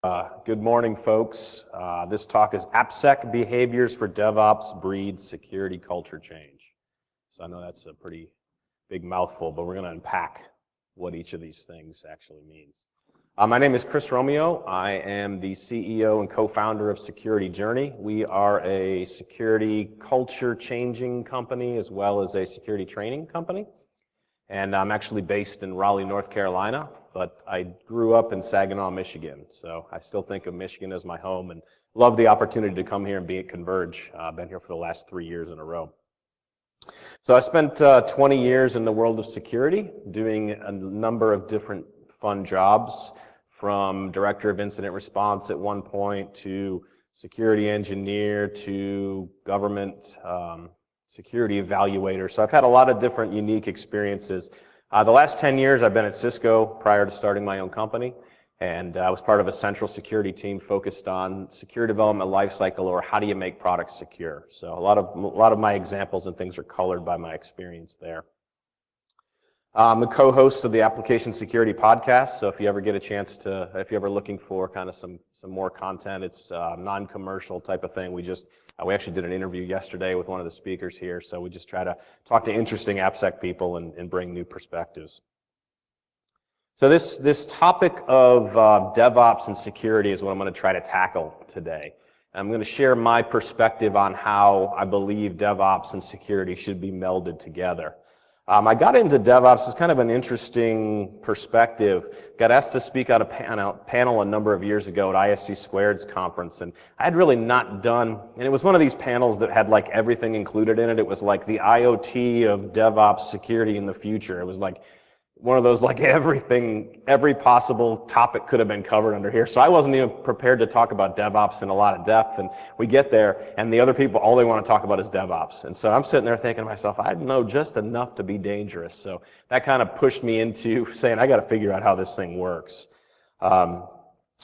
Good morning, folks. This talk is AppSec Behaviors for DevOps Breeds Security Culture Change. So I know that's a pretty big mouthful, but we're going to unpack what each of these things actually means. My name is Chris Romeo. I am the CEO and co-founder of Security Journey. We are a security culture changing company as well as a security training company. And I'm actually based in Raleigh, North Carolina, but I grew up in Saginaw, Michigan. So I still think of Michigan as my home and love the opportunity to come here and be at ConVerge. I've been here for the last 3 years in a row. So I spent 20 years in the world of security, doing a number of different fun jobs, from director of incident response at one point to security engineer to government security evaluator. So I've had a lot of different unique experiences. The last 10 years I've been at Cisco prior to starting my own company, and I was part of a central security team focused on secure development lifecycle, or how do you make products secure. So a lot of my examples and things are colored by my experience there. I'm the co-host of the Application Security Podcast, so if you ever get a chance to, if you're ever looking for kind of some more content, it's non-commercial type of thing. We actually did an interview yesterday with one of the speakers here, so we just try to talk to interesting AppSec people and bring new perspectives. So this topic of DevOps and security is what I'm going to try to tackle today. I'm going to share my perspective on how I believe DevOps and security should be melded together. I got into DevOps as kind of an interesting perspective. Got asked to speak on a panel a number of years ago at ISC Squared's conference, and I had really not done, and it was one of these panels that had like everything included in it. It was like the IoT of DevOps security in the future. It was like one of those, like every possible topic could have been covered under here. So I wasn't even prepared to talk about DevOps in a lot of depth, and we get there, and the other people, all they want to talk about is DevOps. And so I'm sitting there thinking to myself, I know just enough to be dangerous. So that kind of pushed me into saying, I got to figure out how this thing works. I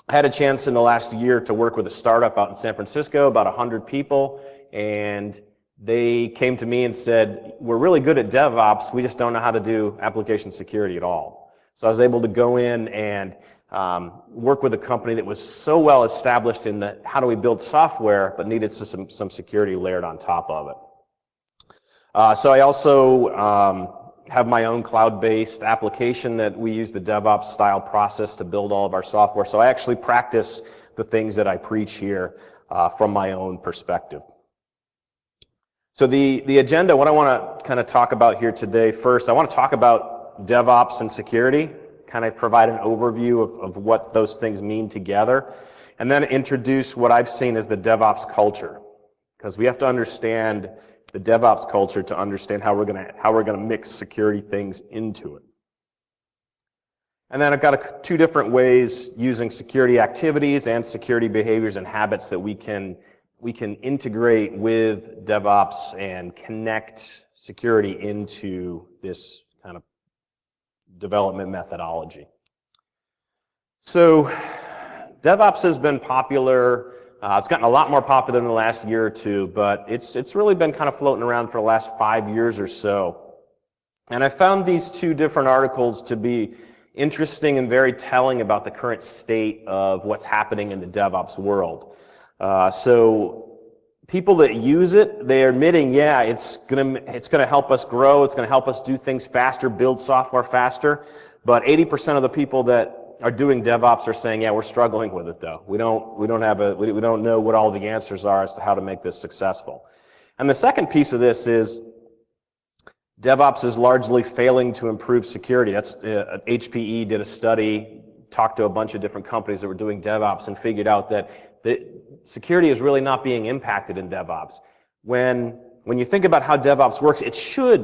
had a chance in the last year to work with a startup out in San Francisco, about 100 people, and they came to me and said, we're really good at DevOps, we just don't know how to do application security at all. So I was able to go in and work with a company that was so well established in the how do we build software, but needed some security layered on top of it. So I also have my own cloud-based application that we use the DevOps style process to build all of our software. So I actually practice the things that I preach here from my own perspective. So the agenda, what I want to kind of talk about here today, first, I want to talk about DevOps and security, kind of provide an overview of what those things mean together, and then introduce what I've seen as the DevOps culture, because we have to understand the DevOps culture to understand how we're going to mix security things into it. And then I've got two different ways using security activities and security behaviors and habits that we can integrate with DevOps and connect security into this kind of development methodology. So DevOps has been popular. It's gotten a lot more popular in the last year or two, but it's really been kind of floating around for the last 5 years or so. And I found these two different articles to be interesting and very telling about the current state of what's happening in the DevOps world. So people that use it, they're admitting, yeah, it's gonna help us grow, it's gonna help us do things faster, build software faster, but 80% of the people that are doing DevOps are saying, yeah, we're struggling with it though. We don't know what all the answers are as to how to make this successful. And the second piece of this is DevOps is largely failing to improve security. That's HPE did a study, talked to a bunch of different companies that were doing DevOps, and figured out that security is really not being impacted in DevOps. When you think about how DevOps works,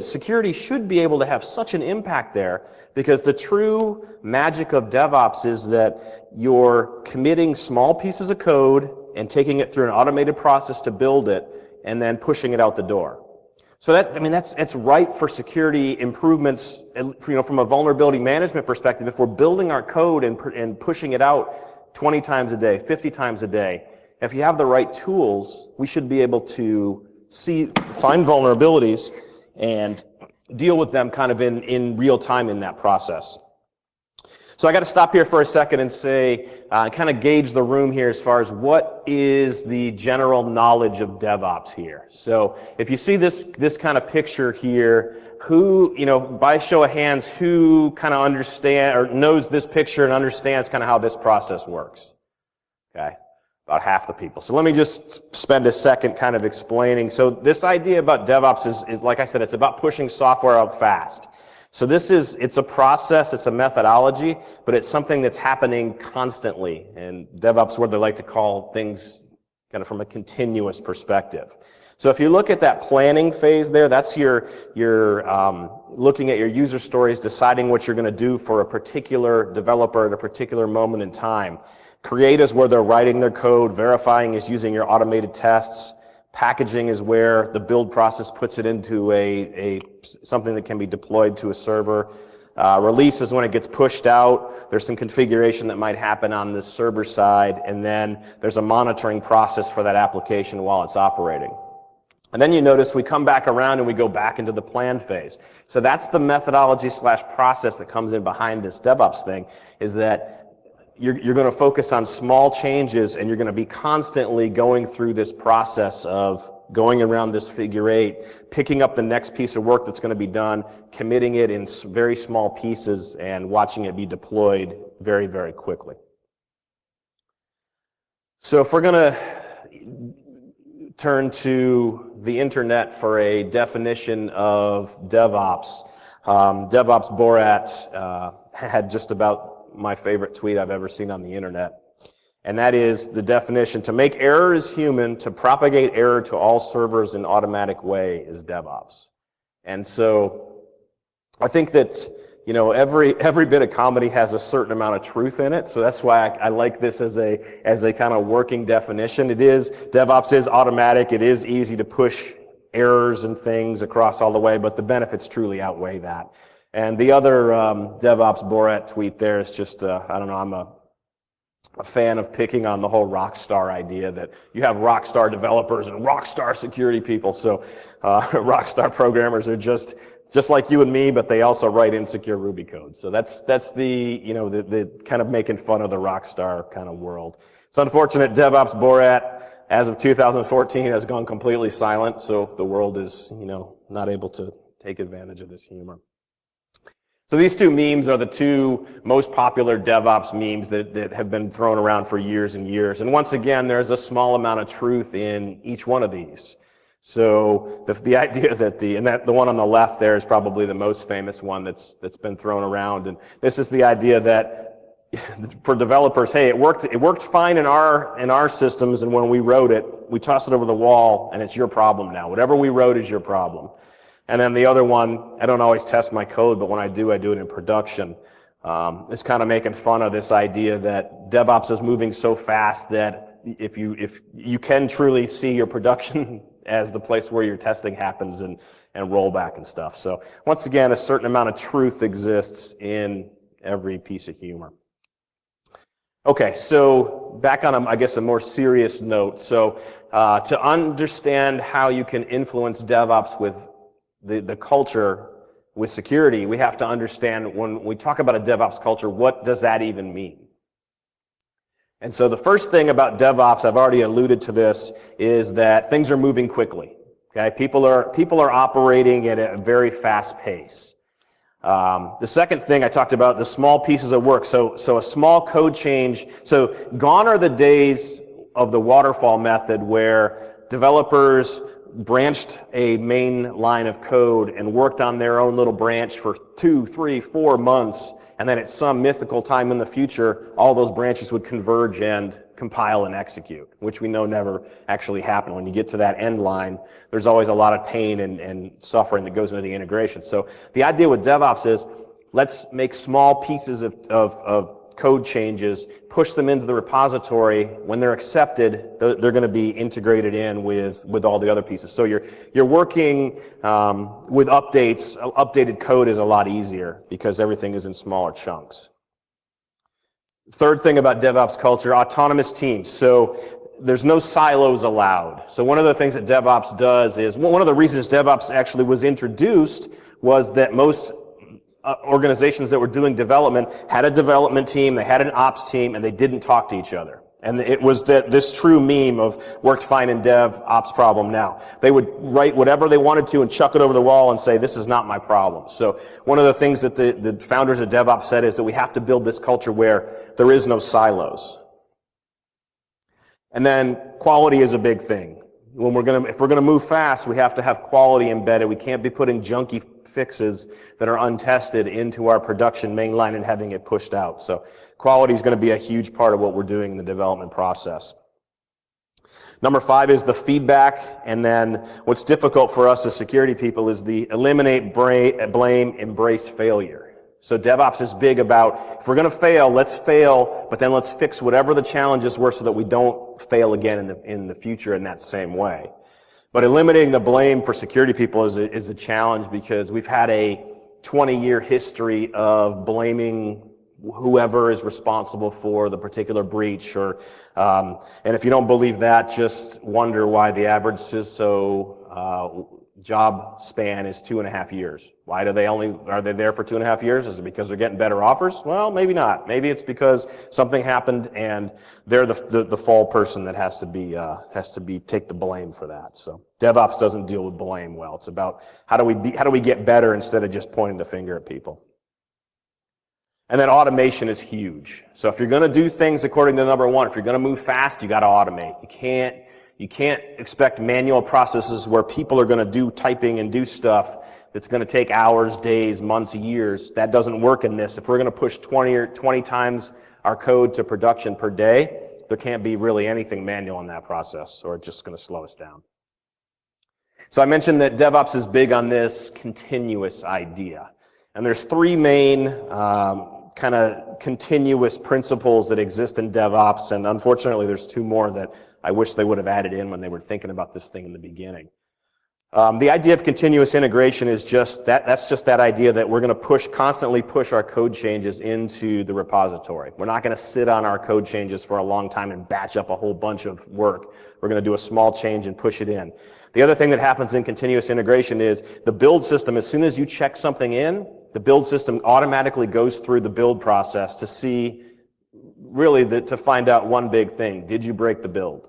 security should be able to have such an impact there, because the true magic of DevOps is that you're committing small pieces of code and taking it through an automated process to build it and then pushing it out the door. So that's right for security improvements, from a vulnerability management perspective. If we're building our code and pushing it out 20 times a day, 50 times a day, if you have the right tools, we should be able to find vulnerabilities and deal with them kind of in real time in that process. So I got to stop here for a second and say, kind of gauge the room here as far as what is the general knowledge of DevOps here. So if you see this kind of picture here, who, by show of hands, who kind of understand or knows this picture and understands kind of how this process works? Okay, about half the people. So let me just spend a second kind of explaining. So this idea about DevOps is like I said, it's about pushing software out fast. So it's a process, it's a methodology, but it's something that's happening constantly. And DevOps, what they like to call things kind of from a continuous perspective. So if you look at that planning phase there, that's your looking at your user stories, deciding what you're going to do for a particular developer at a particular moment in time. Create is where they're writing their code, verifying is using your automated tests. Packaging is where the build process puts it into something that can be deployed to a server. Release is when it gets pushed out. There's some configuration that might happen on the server side, and then there's a monitoring process for that application while it's operating. And then you notice we come back around and we go back into the plan phase. So that's the methodology / process that comes in behind this DevOps thing, is that you're going to focus on small changes, and you're going to be constantly going through this process of going around this figure 8, picking up the next piece of work that's going to be done, committing it in very small pieces, and watching it be deployed very, very quickly. So if we're going to turn to the internet for a definition of DevOps, DevOps Borat had just about my favorite tweet I've ever seen on the internet. And that is the definition: to make errors human, to propagate error to all servers in automatic way is DevOps. And so I think that, every bit of comedy has a certain amount of truth in it. So that's why I like this as a kind of working definition. DevOps is automatic. It is easy to push errors and things across all the way, but the benefits truly outweigh that. And the other DevOps Borat tweet there is just, I don't know, I'm a fan of picking on the whole rock star idea that you have rock star developers and rock star security people. So rock star programmers are just like you and me, but they also write insecure Ruby code. So that's the kind of making fun of the rock star kind of world. It's unfortunate DevOps Borat, as of 2014, has gone completely silent. So the world is, not able to take advantage of this humor. So these two memes are the two most popular DevOps memes that have been thrown around for years and years. And once again, there's a small amount of truth in each one of these. So the idea that the one on the left there is probably the most famous one that's been thrown around. And this is the idea that for developers, hey, it worked fine in our systems, and when we wrote it, we tossed it over the wall, and it's your problem now. Whatever we wrote is your problem. And then the other one, I don't always test my code, but when I do it in production. It's kind of making fun of this idea that DevOps is moving so fast that if you can truly see your production as the place where your testing happens and rollback and stuff. So once again, a certain amount of truth exists in every piece of humor. Okay, so back on, a more serious note. So to understand how you can influence DevOps with the culture with security, we have to understand, when we talk about a DevOps culture, what does that even mean? And so the first thing about DevOps, I've already alluded to this, is that things are moving quickly. Okay, people are operating at a very fast pace. The second thing I talked about, the small pieces of work. So a small code change. So gone are the days of the waterfall method where developers branched a main line of code and worked on their own little branch for 2, 3, 4 months, and then at some mythical time in the future, all those branches would converge and compile and execute, which we know never actually happened. When you get to that end line, there's always a lot of pain and suffering that goes into the integration. So the idea with DevOps is, let's make small pieces of code changes, push them into the repository. When they're accepted, they're going to be integrated in with all the other pieces. So you're working with updates. Updated code is a lot easier because everything is in smaller chunks. Third thing about DevOps culture, autonomous teams. So there's no silos allowed. So one of the things that DevOps does is, one of the reasons DevOps actually was introduced was that most organizations that were doing development had a development team, they had an ops team, and they didn't talk to each other. And it was this true meme of worked fine in dev, ops problem now. They would write whatever they wanted to and chuck it over the wall and say, this is not my problem. So one of the things that the founders of DevOps said is that we have to build this culture where there is no silos. And then quality is a big thing. If we're gonna move fast, we have to have quality embedded. We can't be putting junky fixes that are untested into our production mainline and having it pushed out. So quality is going to be a huge part of what we're doing in the development process. Number 5 is the feedback, and then what's difficult for us as security people is the eliminate, blame, embrace failure. So DevOps is big about, if we're going to fail, let's fail, but then let's fix whatever the challenges were so that we don't fail again in the future in that same way. But eliminating the blame for security people is a challenge because we've had a 20-year history of blaming whoever is responsible for the particular breach, and if you don't believe that, just wonder why the average CISO job span is 2.5 years. Why are they there for 2.5 years? Is it because they're getting better offers? Well, maybe not. Maybe it's because something happened and they're the fall person that has to take the blame for that. So DevOps doesn't deal with blame well. It's about how do we get better instead of just pointing the finger at people. And then automation is huge. So if you're going to do things according to number 1, if you're going to move fast, you got to automate. You can't expect manual processes where people are going to do typing and do stuff that's going to take hours, days, months, years. That doesn't work in this. If we're going to push 20 times our code to production per day, there can't be really anything manual in that process, or it's just going to slow us down. So I mentioned that DevOps is big on this continuous idea. And there's 3 main kind of continuous principles that exist in DevOps, and unfortunately there's 2 more that I wish they would have added in when they were thinking about this thing in the beginning. The idea of continuous integration is that's just that idea that we're going to constantly push our code changes into the repository. We're not going to sit on our code changes for a long time and batch up a whole bunch of work. We're going to do a small change and push it in. The other thing that happens in continuous integration is the build system, as soon as you check something in, the build system automatically goes through the build process to see, really, to find out one big thing. Did you break the build?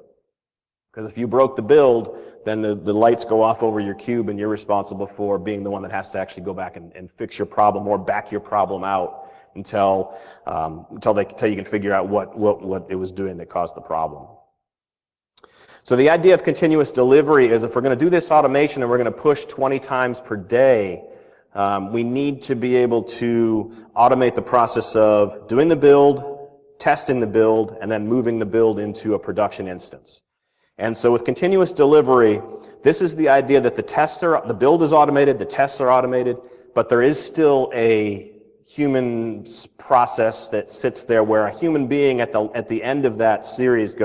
Because if you broke the build, then the lights go off over your cube and you're responsible for being the one that has to actually go back and fix your problem or back your problem out until you can figure out what it was doing that caused the problem. So the idea of continuous delivery is if we're going to do this automation and we're going to push 20 times per day, we need to be able to automate the process of doing the build, testing the build, and then moving the build into a production instance. And so with continuous delivery, this is the idea that the build is automated, the tests are automated, but there is still a human process that sits there where a human being at the end of that series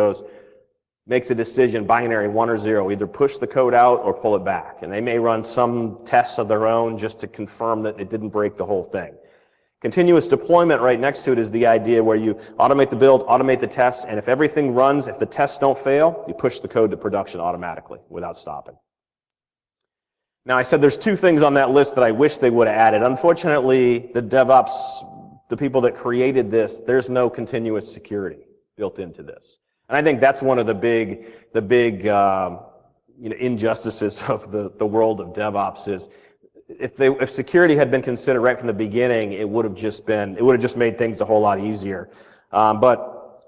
makes a decision, binary 1 or 0, either push the code out or pull it back. And they may run some tests of their own just to confirm that it didn't break the whole thing. Continuous deployment right next to it is the idea where you automate the build, automate the tests, and if everything runs, if the tests don't fail, you push the code to production automatically without stopping. Now I said there's 2 things on that list that I wish they would have added. Unfortunately, the DevOps, the people that created this, there's no continuous security built into this. And I think that's one of the big injustices of the world of DevOps is if security had been considered right from the beginning, it would have just made things a whole lot easier. But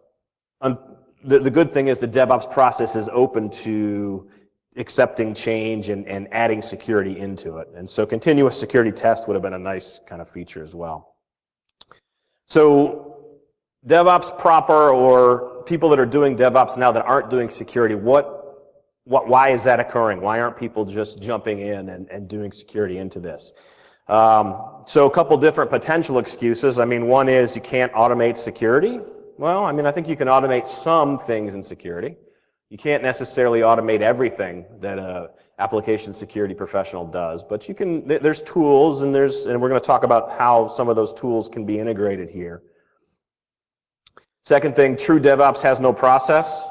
the good thing is the DevOps process is open to accepting change and adding security into it. And so continuous security test would have been a nice kind of feature as well. So DevOps proper, or people that are doing DevOps now that aren't doing security, why is that occurring? Why aren't people just jumping in and doing security into this? So a couple different potential excuses. I mean, one is you can't automate security. Well, I mean, I think you can automate some things in security. You can't necessarily automate everything that an application security professional does, but you can. There's tools, and we're going to talk about how some of those tools can be integrated here. Second thing, true DevOps has no process.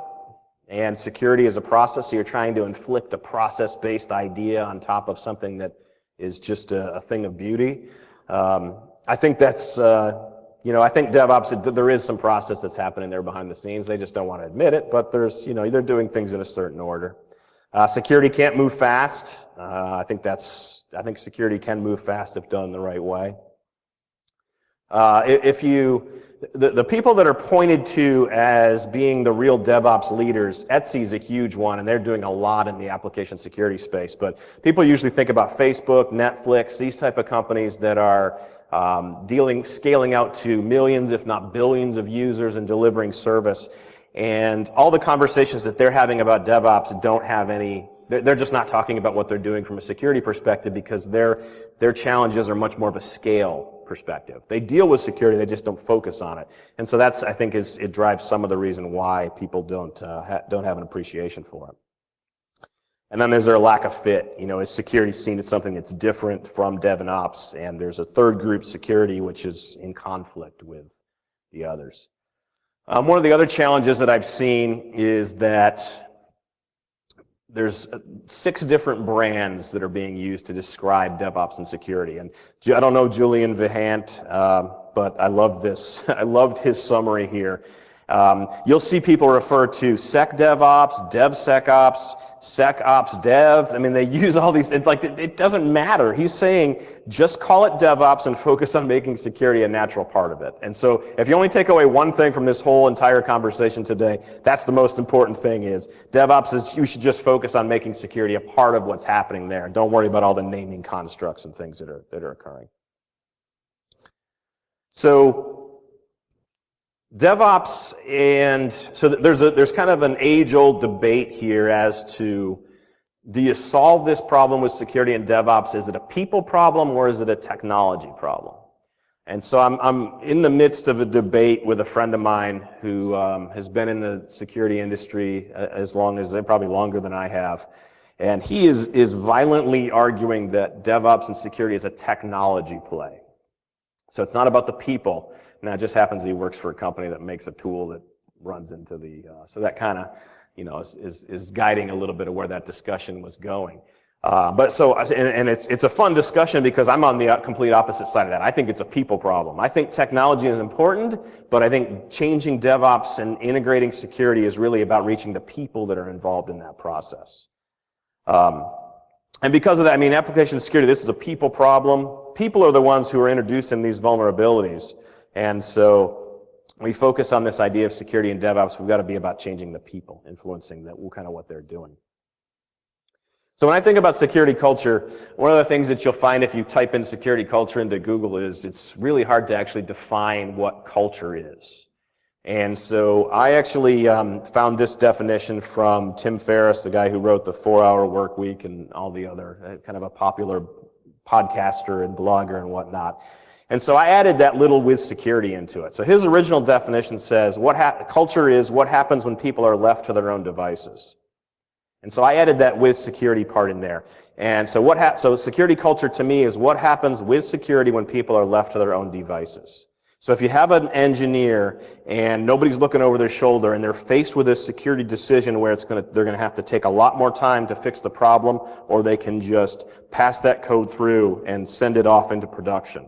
And security is a process, so you're trying to inflict a process-based idea on top of something that is just a thing of beauty. I think that's, I think DevOps, there is some process that's happening there behind the scenes. They just don't want to admit it, but there's, they're doing things in a certain order. Security can't move fast. I think security can move fast if done the right way. The people that are pointed to as being the real DevOps leaders, Etsy's a huge one, and they're doing a lot in the application security space. But people usually think about Facebook, Netflix, these type of companies that are scaling out to millions, if not billions of users and delivering service. And all the conversations that they're having about DevOps don't have any, they're just not talking about what they're doing from a security perspective because their challenges are much more of a scale perspective. They deal with security, they just don't focus on it. And so that's, I think, it drives some of the reason why people don't have an appreciation for it. And then there's their lack of fit. Is security seen as something that's different from Dev and Ops? And there's a third group, security, which is in conflict with the others. One of the other challenges that I've seen is that there's 6 different brands that are being used to describe DevOps and security. And I don't know Julian Vihant, but I love this. I loved his summary here. You'll see people refer to SecDevOps, DevSecOps, SecOps Dev. I mean, they use all these, it doesn't matter. He's saying just call it DevOps and focus on making security a natural part of it. And so if you only take away one thing from this whole entire conversation today, that's the most important thing is DevOps is you should just focus on making security a part of what's happening there. Don't worry about all the naming constructs and things that are occurring. So DevOps, and so there's kind of an age-old debate here as to, do you solve this problem with security and DevOps? Is it a people problem or is it a technology problem? And so I'm in the midst of a debate with a friend of mine who has been in the security industry probably longer than I have. And he is violently arguing that DevOps and security is a technology play. So it's not about the people. Now, it just happens he works for a company that makes a tool that runs into so that kind of, is guiding a little bit of where that discussion was going. And it's a fun discussion because I'm on the complete opposite side of that. I think it's a people problem. I think technology is important, but I think changing DevOps and integrating security is really about reaching the people that are involved in that process. And because of that, application security, this is a people problem. People are the ones who are introducing these vulnerabilities. And so we focus on this idea of security and DevOps. We've got to be about changing the people, influencing kind of what they're doing. So when I think about security culture, one of the things that you'll find if you type in security culture into Google is it's really hard to actually define what culture is. And so I actually found this definition from Tim Ferriss, the guy who wrote the 4-Hour Work Week and all the other, kind of a popular podcaster and blogger and whatnot. And so I added that little with security into it. So his original definition says, culture is what happens when people are left to their own devices. And so I added that with security part in there. And so so security culture to me is what happens with security when people are left to their own devices. So if you have an engineer and nobody's looking over their shoulder and they're faced with a security decision where they're going to have to take a lot more time to fix the problem, or they can just pass that code through and send it off into production.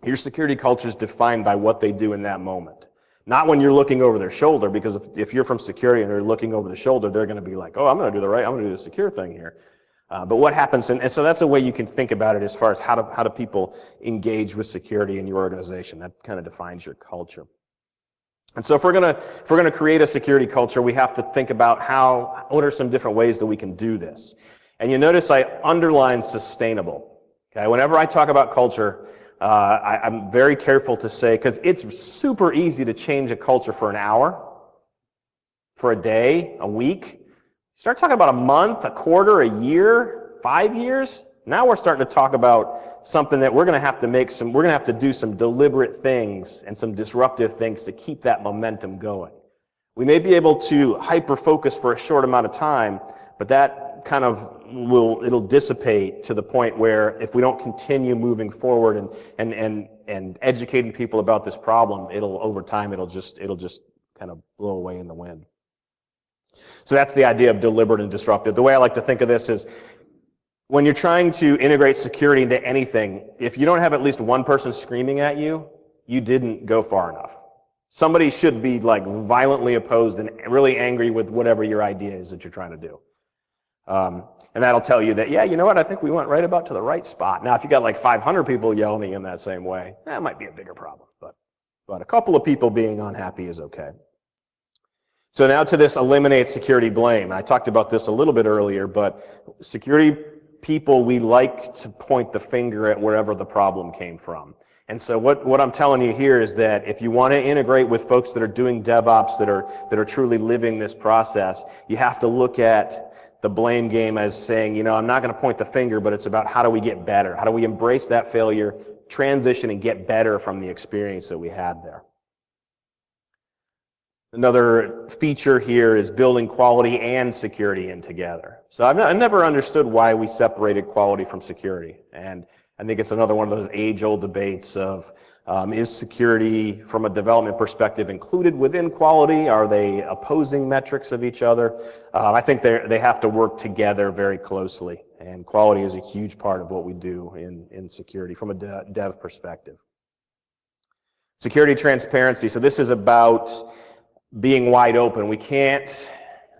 Your security culture is defined by what they do in that moment. Not when you're looking over their shoulder, because if you're from security and they're looking over the shoulder, they're going to be like, oh, I'm going to do the secure thing here. But what happens, and so that's a way you can think about it as far as how do people engage with security in your organization. That kind of defines your culture. And so if we're going to create a security culture, we have to think about what are some different ways that we can do this. And you notice I underline sustainable. Okay, whenever I talk about culture, I'm very careful to say, because it's super easy to change a culture for an hour, for a day, a week. Start talking about a month, a quarter, a year, 5 years. Now we're starting to talk about something that we're going to have to do some deliberate things and some disruptive things to keep that momentum going. We may be able to hyper-focus for a short amount of time, but that kind of it'll dissipate to the point where if we don't continue moving forward and educating people about this problem, over time it'll just kind of blow away in the wind. So that's the idea of deliberate and disruptive. The way I like to think of this is when you're trying to integrate security into anything, if you don't have at least one person screaming at you, you didn't go far enough. Somebody should be like violently opposed and really angry with whatever your idea is that you're trying to do. And that'll tell you that, yeah, you know what, I think we went right about to the right spot. Now, if you got like 500 people yelling in that same way, that might be a bigger problem. But a couple of people being unhappy is okay. So now to this eliminate security blame. I talked about this a little bit earlier, but security people, we like to point the finger at wherever the problem came from. And so what I'm telling you here is that if you want to integrate with folks that are doing DevOps, that are truly living this process, you have to look at the blame game as saying, you know, I'm not going to point the finger, but it's about how do we get better? How do we embrace that failure, transition, and get better from the experience that we had there? Another feature here is building quality and security in together. So I've never understood why we separated quality from security. And I think it's another one of those age-old debates of, is security from a development perspective included within quality? Are they opposing metrics of each other? I think they have to work together very closely. And quality is a huge part of what we do in security from a dev perspective. Security transparency. So this is about being wide open. We can't,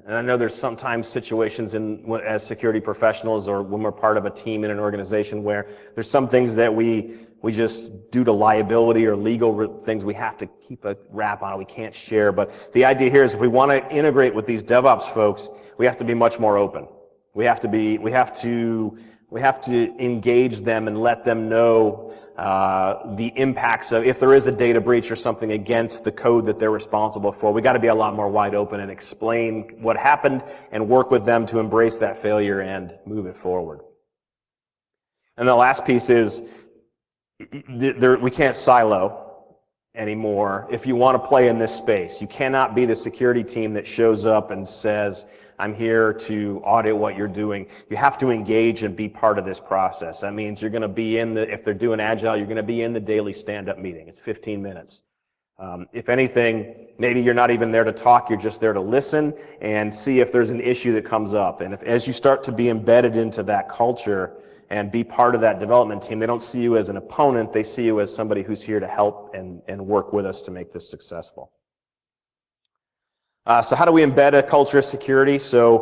and I know there's sometimes situations as security professionals or when we're part of a team in an organization where there's some things that we just, due to liability or legal things, we have to keep a wrap on it. We can't share. But the idea here is if we want to integrate with these DevOps folks, we have to be much more open. We have to engage them and let them know the impacts of if there is a data breach or something against the code that they're responsible for. We got to be a lot more wide open and explain what happened and work with them to embrace that failure and move it forward. And the last piece is we can't silo anymore. If you want to play in this space, you cannot be the security team that shows up and says, I'm here to audit what you're doing. You have to engage and be part of this process. That means you're going to be if they're doing Agile, you're going to be in the daily stand-up meeting. It's 15 minutes. If anything, maybe you're not even there to talk, you're just there to listen and see if there's an issue that comes up. And as you start to be embedded into that culture and be part of that development team, they don't see you as an opponent, they see you as somebody who's here to help and work with us to make this successful. So how do we embed a culture of security? So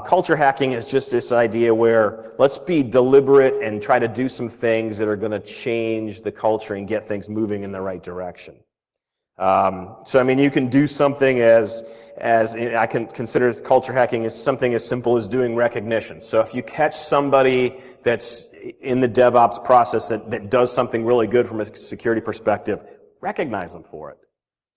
culture hacking is just this idea where let's be deliberate and try to do some things that are going to change the culture and get things moving in the right direction. So I mean, you can do something as I can consider culture hacking as something as simple as doing recognition. So if you catch somebody that's in the DevOps process that does something really good from a security perspective, recognize them for it.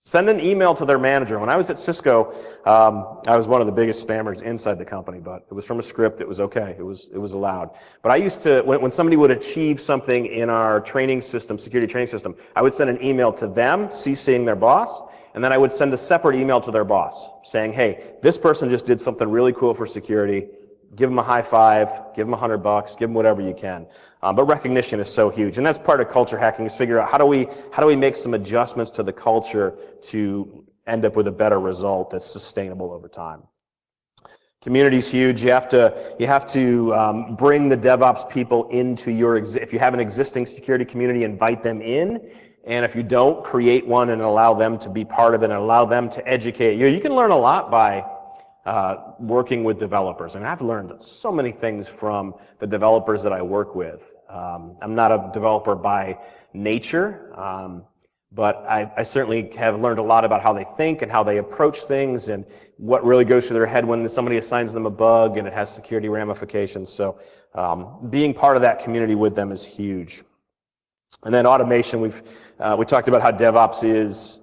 Send an email to their manager. When I was at Cisco, I was one of the biggest spammers inside the company, but it was from a script. It was okay. It was allowed. But I used to, when somebody would achieve something in our training system, security training system, I would send an email to them, CCing their boss, and then I would send a separate email to their boss saying, hey, this person just did something really cool for security. Give them a high five, give them $100, give them whatever you can. But recognition is so huge. And that's part of culture hacking is figure out how do we make some adjustments to the culture to end up with a better result that's sustainable over time. Community is huge. You have to bring the DevOps people into if you have an existing security community, invite them in. And if you don't, create one and allow them to be part of it and allow them to educate you. You can learn a lot by working with developers. And I've learned so many things from the developers that I work with. I'm not a developer by nature, but I certainly have learned a lot about how they think and how they approach things and what really goes through their head when somebody assigns them a bug and it has security ramifications. So being part of that community with them is huge. And then automation, we talked about how DevOps is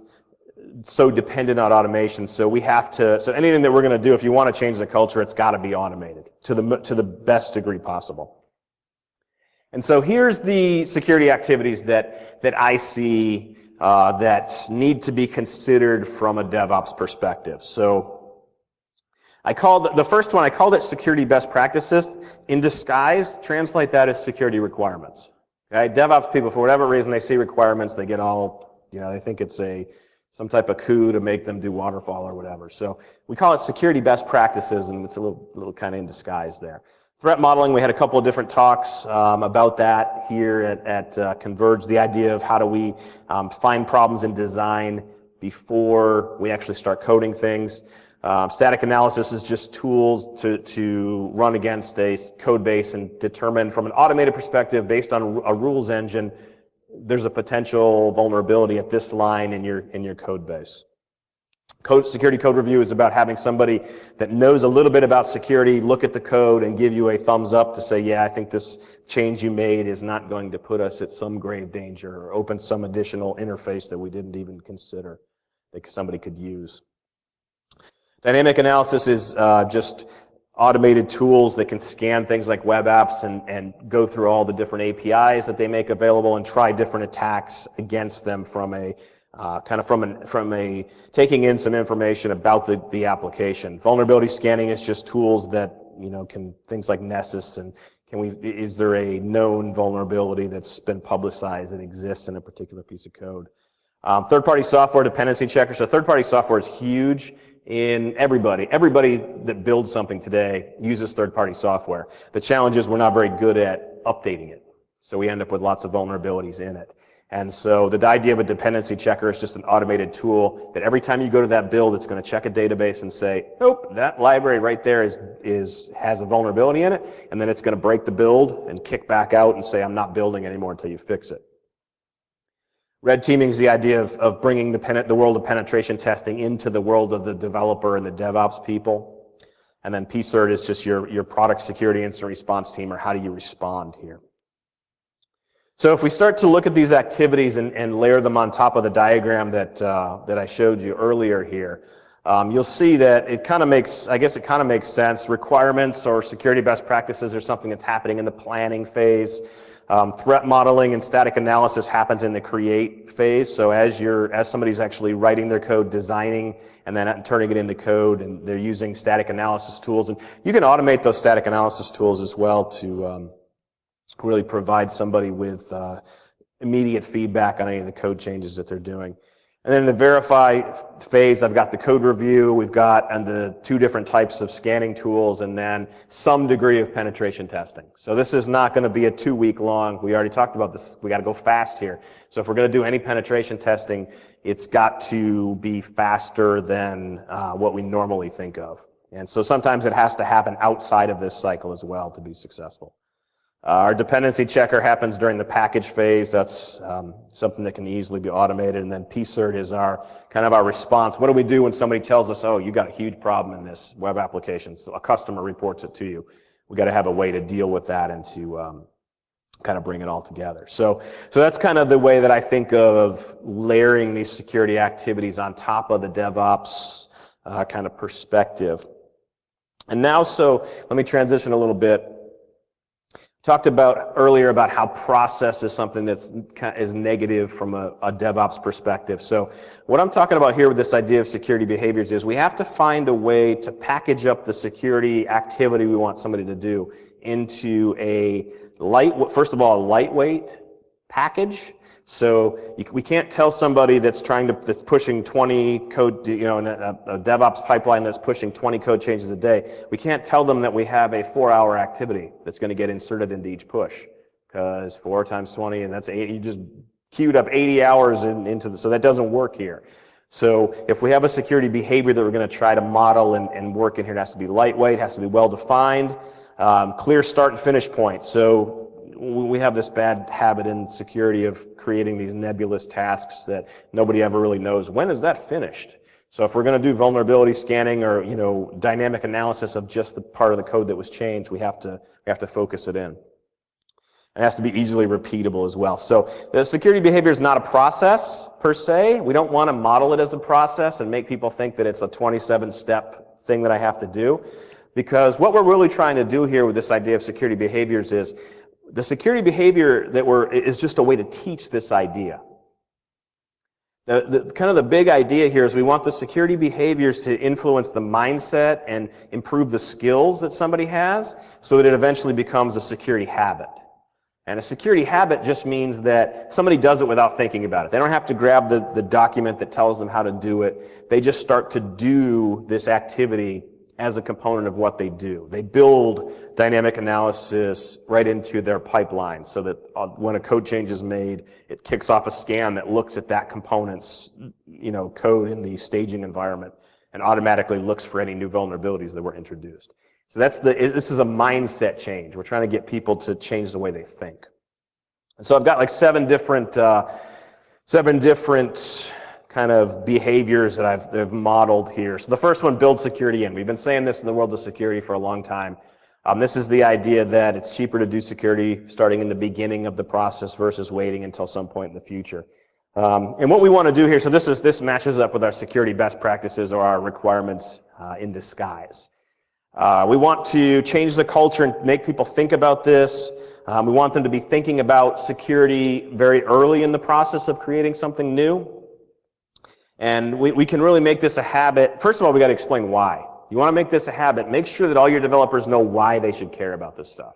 so dependent on automation, so anything that we're going to do, if you want to change the culture, it's got to be automated to the best degree possible. And so here's the security activities that I see that need to be considered from a DevOps perspective. So the first one, I called it security best practices. In disguise, translate that as security requirements. Okay? DevOps people, for whatever reason, they see requirements, they get all, they think it's some type of coup to make them do waterfall or whatever. So we call it security best practices, and it's a little kind of in disguise there. Threat modeling, we had a couple of different talks about that here at ConVerge, the idea of how do we find problems in design before we actually start coding things. Static analysis is just tools to run against a code base and determine from an automated perspective based on a rules engine, there's a potential vulnerability at this line in your code base. Security code review is about having somebody that knows a little bit about security look at the code and give you a thumbs up to say, yeah, I think this change you made is not going to put us at some grave danger or open some additional interface that we didn't even consider that somebody could use. Dynamic analysis is just automated tools that can scan things like web apps and go through all the different APIs that they make available and try different attacks against them from a taking in some information about the application. Vulnerability scanning is just tools that can things like Nessus and is there a known vulnerability that's been publicized that exists in a particular piece of code. Third-party software dependency checker. So third-party software is huge in everybody. Everybody that builds something today uses third-party software. The challenge is we're not very good at updating it. So we end up with lots of vulnerabilities in it. And so the idea of a dependency checker is just an automated tool that every time you go to that build, it's going to check a database and say, nope, that library right there has a vulnerability in it. And then it's going to break the build and kick back out and say, I'm not building anymore until you fix it. Red teaming is the idea of bringing the world of penetration testing into the world of the developer and the DevOps people. And then PSERT is just your product security incident response team, or how do you respond here. So if we start to look at these activities and layer them on top of the diagram that I showed you earlier here, you'll see that it kind of makes sense. Requirements or security best practices are something that's happening in the planning phase. Threat modeling and static analysis happens in the create phase. So as somebody's actually writing their code, designing, and then turning it into code, and they're using static analysis tools. And you can automate those static analysis tools as well to really provide somebody with immediate feedback on any of the code changes that they're doing. And then in the verify phase, I've got the code review, we've got the two different types of scanning tools, and then some degree of penetration testing. So this is not going to be a 2-week long. We already talked about this. We got to go fast here. So if we're going to do any penetration testing, it's got to be faster than what we normally think of. And so sometimes it has to happen outside of this cycle as well to be successful. Our dependency checker happens during the package phase. That's something that can easily be automated. And then PSERT is our response. What do we do when somebody tells us, oh, you got a huge problem in this web application? So a customer reports it to you. We got to have a way to deal with that and to kind of bring it all together. So that's kind of the way that I think of layering these security activities on top of the DevOps kind of perspective. And now, so let me transition a little bit. Talked about earlier about how process is something is negative from a DevOps perspective. So what I'm talking about here with this idea of security behaviors is we have to find a way to package up the security activity we want somebody to do into first of all, a lightweight package. So we can't tell somebody that's pushing 20 code, in a DevOps pipeline that's pushing 20 code changes a day. We can't tell them that we have a 4-hour activity that's going to get inserted into each push, because 4 times 20, and that's 8. You just queued up 80 hours so that doesn't work here. So if we have a security behavior that we're going to try to model and work in here, it has to be lightweight, it has to be well defined, clear start and finish point. So we have this bad habit in security of creating these nebulous tasks that nobody ever really knows, when is that finished? So if we're going to do vulnerability scanning or dynamic analysis of just the part of the code that was changed, we have to focus it in. It has to be easily repeatable as well. So the security behavior is not a process per se. We don't want to model it as a process and make people think that it's a 27-step thing that I have to do, because what we're really trying to do here with this idea of security behaviors is the security behavior is just a way to teach this idea. The big idea here is we want the security behaviors to influence the mindset and improve the skills that somebody has so that it eventually becomes a security habit. And a security habit just means that somebody does it without thinking about it. They don't have to grab the document that tells them how to do it. They just start to do this activity as a component of what they do. They build dynamic analysis right into their pipeline so that when a code change is made, it kicks off a scan that looks at that component's code in the staging environment and automatically looks for any new vulnerabilities that were introduced. So this is a mindset change. We're trying to get people to change the way they think. And so I've got like seven different kind of behaviors that I've modeled here. So the first one, build security in. We've been saying this in the world of security for a long time. This is the idea that it's cheaper to do security starting in the beginning of the process versus waiting until some point in the future. And what we want to do here, so this matches up with our security best practices or our requirements in disguise. We want to change the culture and make people think about this. We want them to be thinking about security very early in the process of creating something new. And we can really make this a habit. First of all, we got to explain why. You want to make this a habit. Make sure that all your developers know why they should care about this stuff.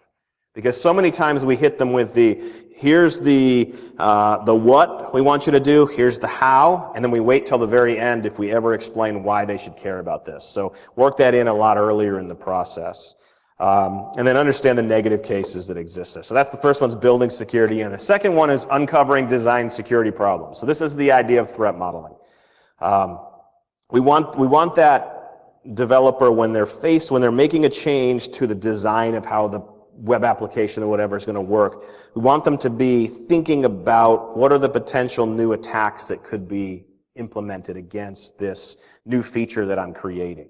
Because so many times we hit them with here's the what we want you to do, here's the how, and then we wait till the very end if we ever explain why they should care about this. So work that in a lot earlier in the process. And then understand the negative cases that exist there. So that's the first one's building security. And the second one is uncovering design security problems. So this is the idea of threat modeling. We want that developer when they're making a change to the design of how the web application or whatever is going to work, we want them to be thinking about what are the potential new attacks that could be implemented against this new feature that I'm creating.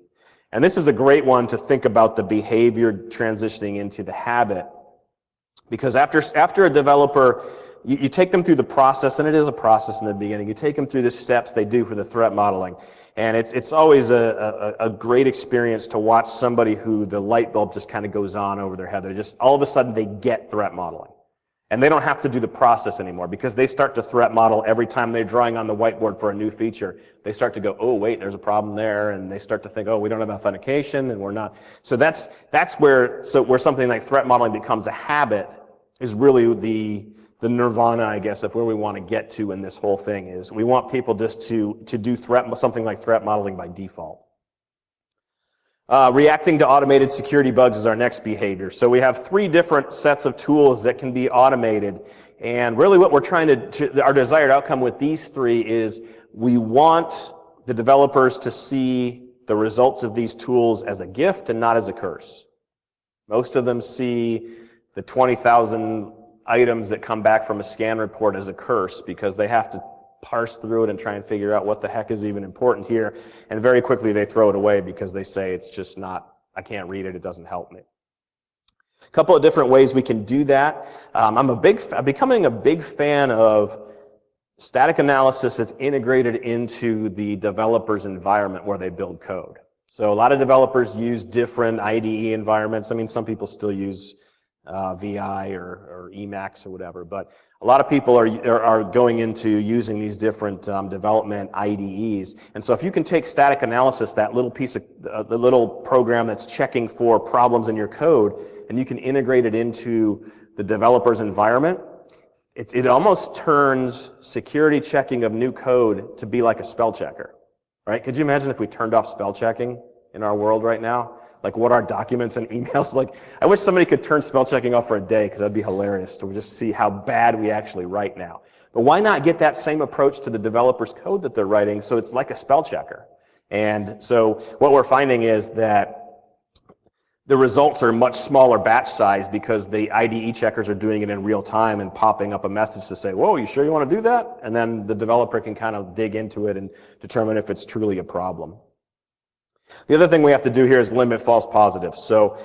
And this is a great one to think about the behavior transitioning into the habit, because after a developer, you take them through the process, and it is a process in the beginning. You take them through the steps they do for the threat modeling. And it's always a great experience to watch somebody who the light bulb just kind of goes on over their head. They're just, all of a sudden, they get threat modeling. And they don't have to do the process anymore because they start to threat model every time they're drawing on the whiteboard for a new feature. They start to go, oh, wait, there's a problem there. And they start to think, oh, we don't have authentication and we're not. So that's where something like threat modeling becomes a habit, is really the nirvana, I guess, of where we want to get to in this whole thing. Is we want people just to do something like threat modeling by default. Reacting to automated security bugs is our next behavior. So we have 3 different sets of tools that can be automated. And really what we're trying our desired outcome with these 3 is we want the developers to see the results of these tools as a gift and not as a curse. Most of them see the 20,000 items that come back from a scan report as a curse because they have to parse through it and try and figure out what the heck is even important here. And very quickly they throw it away because they say it's just not, I can't read it, it doesn't help me. A couple of different ways we can do that. I'm becoming a big fan of static analysis that's integrated into the developer's environment where they build code. So a lot of developers use different IDE environments. I mean, some people still use VI or Emacs or whatever, but a lot of people are going into using these different development IDEs. And so if you can take static analysis, that little piece of the little program that's checking for problems in your code, and you can integrate it into the developer's environment, it almost turns security checking of new code to be like a spell checker, right? Could you imagine if we turned off spell checking in our world right now? Like what our documents and emails, like I wish somebody could turn spell checking off for a day because that'd be hilarious to just see how bad we actually write now. But why not get that same approach to the developer's code that they're writing so it's like a spell checker? And so what we're finding is that the results are much smaller batch size because the IDE checkers are doing it in real time and popping up a message to say, whoa, you sure you want to do that? And then the developer can kind of dig into it and determine if it's truly a problem. The other thing we have to do here is limit false positives. So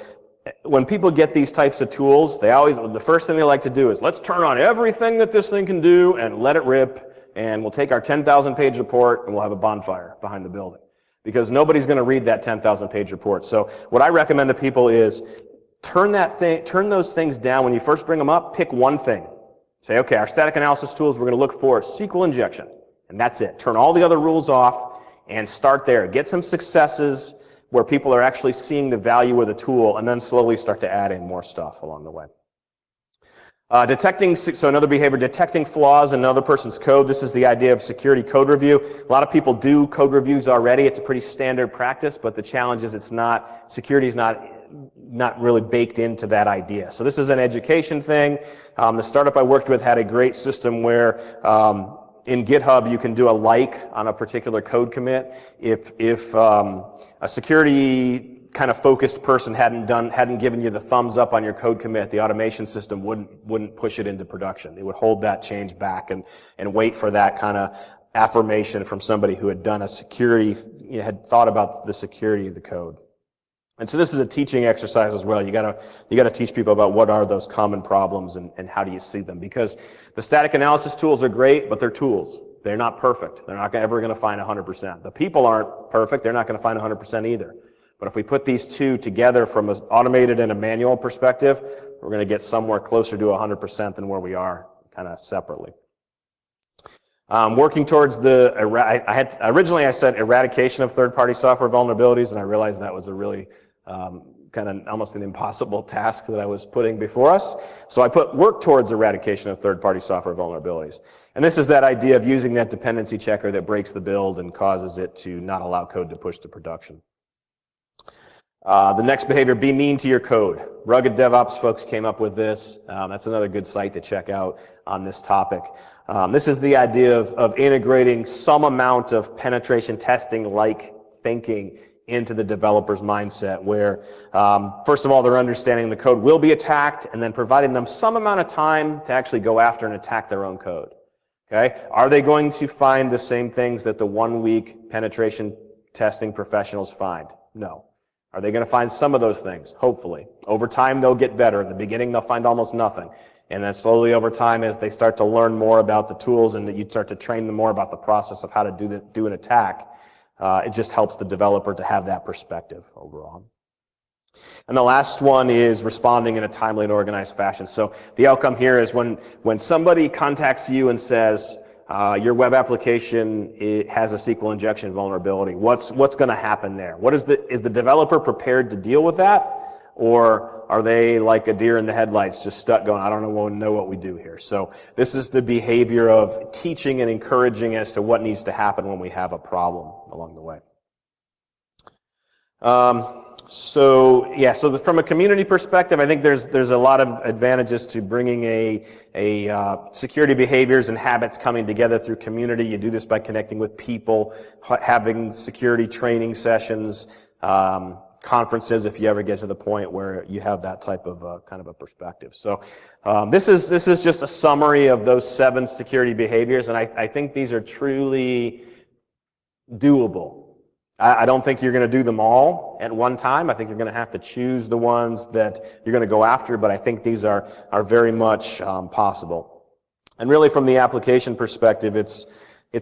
when people get these types of tools, the first thing they like to do is, let's turn on everything that this thing can do and let it rip, and we'll take our 10,000 page report and we'll have a bonfire behind the building. Because nobody's going to read that 10,000 page report. So what I recommend to people is turn those things down when you first bring them up, pick one thing. Say, okay, our static analysis tools, we're going to look for SQL injection. And that's it. Turn all the other rules off and start there. Get some successes where people are actually seeing the value of the tool, and then slowly start to add in more stuff along the way. So another behavior, detecting flaws in another person's code. This is the idea of security code review. A lot of people do code reviews already. It's a pretty standard practice, but the challenge is security is not really baked into that idea. So this is an education thing. The startup I worked with had a great system where in GitHub you can do a like on a particular code commit. If a security kind of focused person hadn't given you the thumbs up on your code commit, the automation system wouldn't push it into production. It would hold that change back and wait for that kind of affirmation from somebody who had done had thought about the security of the code. And so this is a teaching exercise as well. You gotta teach people about what are those common problems and how do you see them, because the static analysis tools are great, but they're tools. They're not perfect. They're not ever going to find 100%. The people aren't perfect. They're not going to find 100% either. But if we put these two together from an automated and a manual perspective, we're going to get somewhere closer to 100% than where we are kind of separately. Working towards originally I said eradication of third-party software vulnerabilities, and I realized that was a really kind of almost an impossible task that I was putting before us. So I put work towards eradication of third-party software vulnerabilities. And this is that idea of using that dependency checker that breaks the build and causes it to not allow code to push to production. The next behavior, be mean to your code. Rugged DevOps folks came up with this. That's another good site to check out on this topic. This is the idea of integrating some amount of penetration testing like thinking into the developer's mindset, where first of all they're understanding the code will be attacked and then providing them some amount of time to actually go after and attack their own code. Okay? Are they going to find the same things that the 1 week penetration testing professionals find? No. Are they going to find some of those things? Hopefully. Over time, they'll get better. In the beginning, they'll find almost nothing. And then slowly over time, as they start to learn more about the tools and that you start to train them more about the process of how to do an attack, it just helps the developer to have that perspective overall. And the last one is responding in a timely and organized fashion. So the outcome here is when somebody contacts you and says, your web application has a SQL injection vulnerability. What's going to happen there? Is the developer prepared to deal with that? Or are they like a deer in the headlights, just stuck going, I don't know what we do here? So this is the behavior of teaching and encouraging as to what needs to happen when we have a problem along the way. So from a community perspective, I think there's a lot of advantages to bringing a security behaviors and habits coming together through community. You do this by connecting with people, having security training sessions, conferences, if you ever get to the point where you have that type of kind of a perspective. So this is just a summary of those 7 security behaviors, and I think these are truly doable. I don't think you're going to do them all at one time. I think you're going to have to choose the ones that you're going to go after, but I think these are very much possible. And really from the application perspective, it's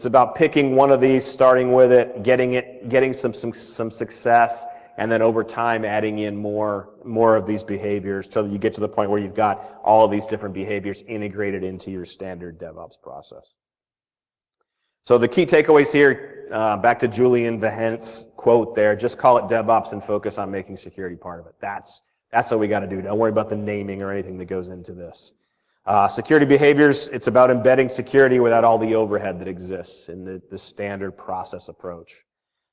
about picking one of these, starting with it, getting some success, and then over time adding in more of these behaviors till you get to the point where you've got all of these different behaviors integrated into your standard DevOps process. So the key takeaways here, back to Julian Vahent's quote there, just call it DevOps and focus on making security part of it. That's what we got to do. Don't worry about the naming or anything that goes into this. Security behaviors, it's about embedding security without all the overhead that exists in the standard process approach.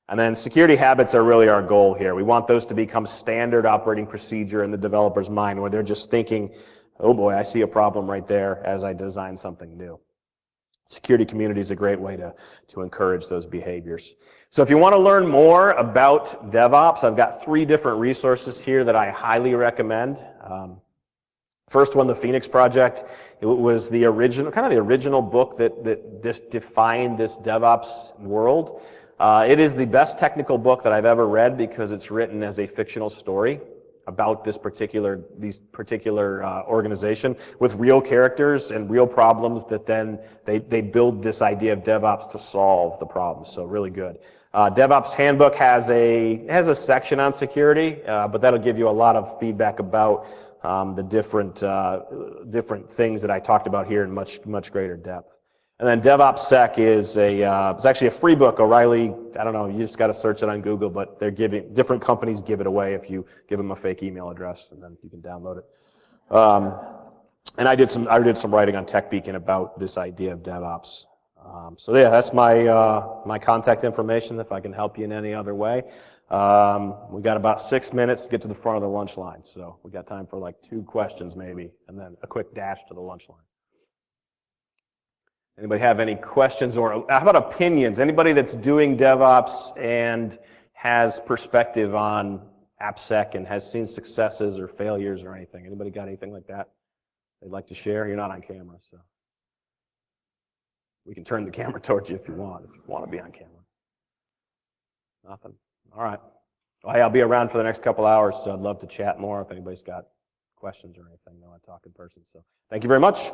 And then security habits are really our goal here. We want those to become standard operating procedure in the developer's mind, where they're just thinking, oh boy, I see a problem right there as I design something new. Security community is a great way to encourage those behaviors. So if you want to learn more about DevOps, I've got 3 different resources here that I highly recommend. First one, the Phoenix Project. It was the original book that defined this DevOps world. It is the best technical book that I've ever read because it's written as a fictional story about this particular organization with real characters and real problems that then they build this idea of DevOps to solve the problems. So really good. DevOps Handbook has a section on security, but that'll give you a lot of feedback about the different things that I talked about here in much greater depth. And then DevOps is it's actually a free book. O'Reilly, I don't know, you just got to search it on Google, but different companies give it away if you give them a fake email address, and then you can download it. And I did some writing on Tech Beacon about this idea of DevOps. So yeah, that's my contact information if I can help you in any other way. We got about 6 minutes to get to the front of the lunch line, so we got time for like 2 questions maybe, and then a quick dash to the lunch line. Anybody have any questions, or how about opinions? Anybody that's doing DevOps and has perspective on AppSec and has seen successes or failures or anything? Anybody got anything like that they'd like to share? You're not on camera, so we can turn the camera towards you if you want to be on camera. Nothing? All right. Well, hey, I'll be around for the next couple hours, so I'd love to chat more if anybody's got questions or anything. I want to talk in person. So thank you very much.